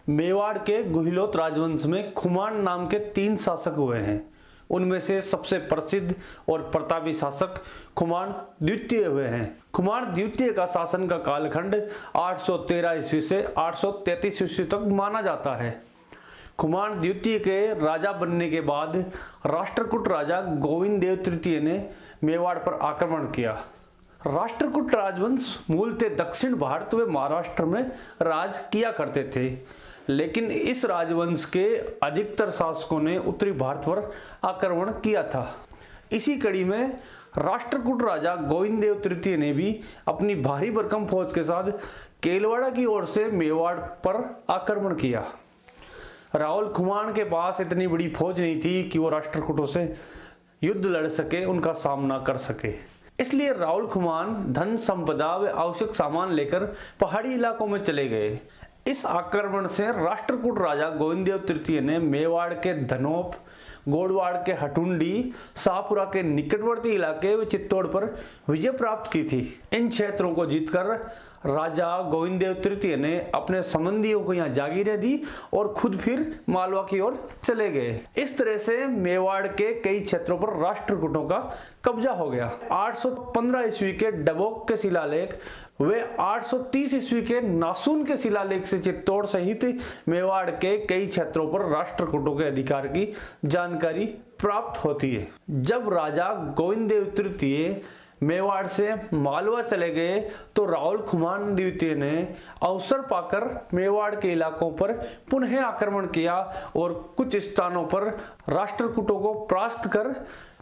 मेवाड़ के गुहिलोत राजवंश में खुमान नाम के 3 शासक हुए हैं। उनमें से सबसे प्रसिद्ध और प्रतापी शासक खुमान द्वितीय हुए हैं। खुमान द्वितीय का शासन का कालखंड 813 ईस्वी से 833 ईस्वी तक माना जाता है। खुमान द्वितीय के राजा बनने के बाद राष्ट्रकूट राजा गोविंद देव तृतीय ने मेवाड़ पर आक्रमण किया। राष्ट्रकूट राजवंश मूलतः दक्षिण भारत व महाराष्ट्र में राज किया करते थे, लेकिन इस राजवंश के अधिकतर शासकों ने उत्तरी भारत पर आक्रमण किया था। इसी कड़ी में राष्ट्रकूट राजा गोविंद देव तृतीय ने भी अपनी भारी भरकम फौज के साथ केलवाड़ा की ओर से मेवाड़ पर आक्रमण किया। राहुल खुमान के पास इतनी बड़ी फौज नहीं थी कि वो राष्ट्रकूटों से युद्ध लड़ सके, उनका सामना कर सके। इसलिए राहुल खुमान धन संपदा व आवश्यक सामान लेकर पहाड़ी इलाकों में चले गए। इस आक्रमण से राष्ट्रकूट राजा गोविंद देव तृतीय ने मेवाड़ के धनोप, गोडवाड़ के हटुंडी, शाहपुरा के निकटवर्ती इलाके व चित्तौड़ पर विजय प्राप्त की थी। इन क्षेत्रों को जीतकर राजा गोविंद देव तृतीय ने अपने संबंधियों को यहाँ जागीरें दी और खुद फिर मालवा की ओर चले गए। इस तरह से मेवाड़ के कई क्षेत्रों पर राष्ट्रकूटों का कब्जा हो गया। 815 ईस्वी के डबोक के शिलालेख वे 830 ईस्वी के नासून के शिलालेख से चित्तौड़ सहित मेवाड़ के कई क्षेत्रों पर राष्ट्रकूटों के अधिकार की जानकारी प्राप्त होती है। जब राजा गोविंद देव तृतीय मेवाड़ से मालवा चले गए तो राहुल खुमान द्वितीय ने अवसर पाकर मेवाड़ के इलाकों पर पुनः आक्रमण किया और कुछ स्थानों पर राष्ट्रकूटों को परास्त कर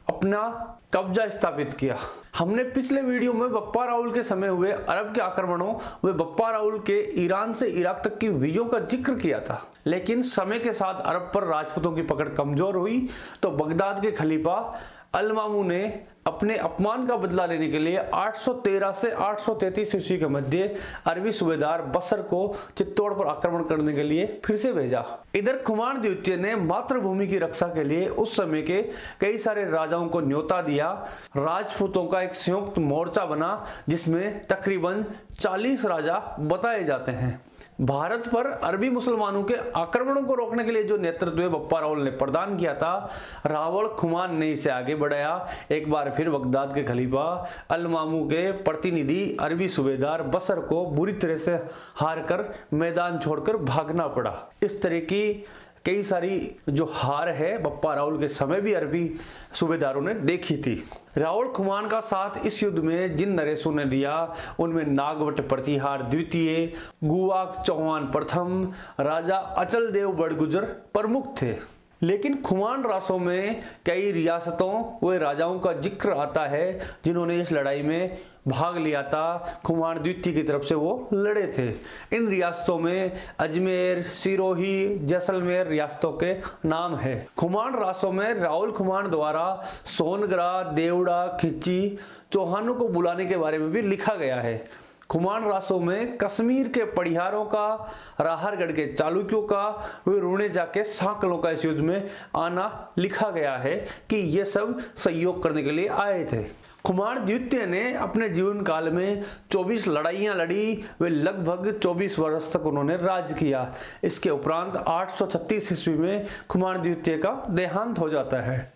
अपना कब्जा स्थापित किया। हमने पिछले वीडियो में बप्पा राहुल के समय हुए अरब के आक्रमणों व बप्पा राहुल के ईरान से इराक तक की विजयों का जिक्र किया था, लेकिन समय के साथ अरब पर राजपूतों की पकड़ कमजोर हुई तो बगदाद के खलीफा अल-मामून ने अपने अपमान का बदला लेने के लिए 813 से 833 ईस्वी के मध्य अरबी सूबेदार बसर को चित्तौड़ पर आक्रमण करने के लिए फिर से भेजा। इधर खुमान द्वितीय ने मातृभूमि की रक्षा के लिए उस समय के कई सारे राजाओं को न्योता दिया। राजपूतों का एक संयुक्त मोर्चा बना जिसमें तकरीबन 40 राजा बताए जाते हैं। भारत पर अरबी मुसलमानों के आक्रमणों को रोकने के लिए जो नेतृत्व बप्पा राहुल ने प्रदान किया था, रावल खुमान ने इसे आगे बढ़ाया। एक बार फिर बगदाद के खलीफा अल-मामून के प्रतिनिधि अरबी सूबेदार बसर को बुरी तरह से हार कर मैदान छोड़कर भागना पड़ा। इस तरह की कई सारी जो हार है बप्पा राहुल के समय भी अरबी सूबेदारों ने देखी थी। राहुल खुमान का साथ इस युद्ध में जिन नरेशों ने दिया उनमें नागवट प्रतिहार द्वितीय, गुवाक चौहान प्रथम, राजा अचल देव बड़गुजर प्रमुख थे। लेकिन खुमान रासों में कई रियासतों व राजाओं का जिक्र आता है जिन्होंने इस लड़ाई में भाग लिया था। खुमान द्वितीय की तरफ से वो लड़े थे। इन रियासतों में अजमेर, सिरोही, जैसलमेर रियासतों के नाम है। खुमान रासों में राहुल खुमान द्वारा सोनगरा, देवड़ा, खिच्ची चौहानों को बुलाने के बारे में भी लिखा गया है। खुमान रासों में कश्मीर के पड़िहारों का, राहरगढ़ के चालुक्यों का व रुणेजा के सांकलों का इस युद्ध में आना लिखा गया है कि ये सब सहयोग करने के लिए आए थे। खुमान द्वितीय ने अपने जीवन काल में 24 लड़ाइयां लड़ी वे लगभग 24 वर्ष तक उन्होंने राज किया। इसके उपरांत 836 ईस्वी में खुमान द्वितीय का देहांत हो जाता है।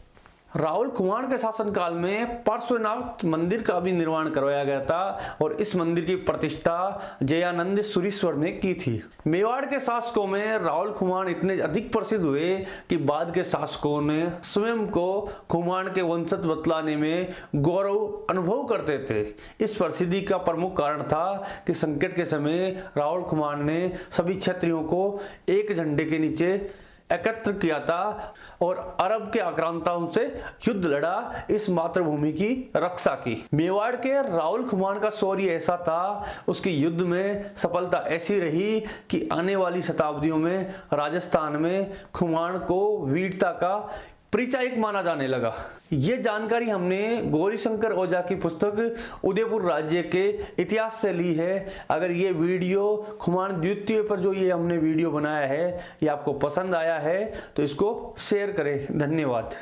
राहुल खुमान के शासनकाल में पार्श्वनाथ मंदिर का भी निर्माण करवाया गया था और इस मंदिर की प्रतिष्ठा जयानंद सुरीश्वर ने की थी। मेवाड़ के शासकों में राहुल खुमान इतने अधिक प्रसिद्ध हुए कि बाद के शासकों ने स्वयं को खुमान के वंशज बतलाने में गौरव अनुभव करते थे। इस प्रसिद्धि का प्रमुख कारण था कि संकट के समय राहुल खुमान ने सभी क्षत्रियों को एक झंडे के नीचे एकत्र किया था और अरब के आक्रांताओं से युद्ध लड़ा, इस मातृभूमि की रक्षा की। मेवाड़ के राहुल खुमान का शौर्य ऐसा था, उसकी युद्ध में सफलता ऐसी रही कि आने वाली शताब्दियों में राजस्थान में खुमान को वीरता का परिचायक माना जाने लगा। ये जानकारी हमने गौरीशंकर ओझा की पुस्तक उदयपुर राज्य के इतिहास से ली है। अगर ये वीडियो खुमान द्वितीय पर जो ये हमने वीडियो बनाया है ये आपको पसंद आया है तो इसको शेयर करें। धन्यवाद।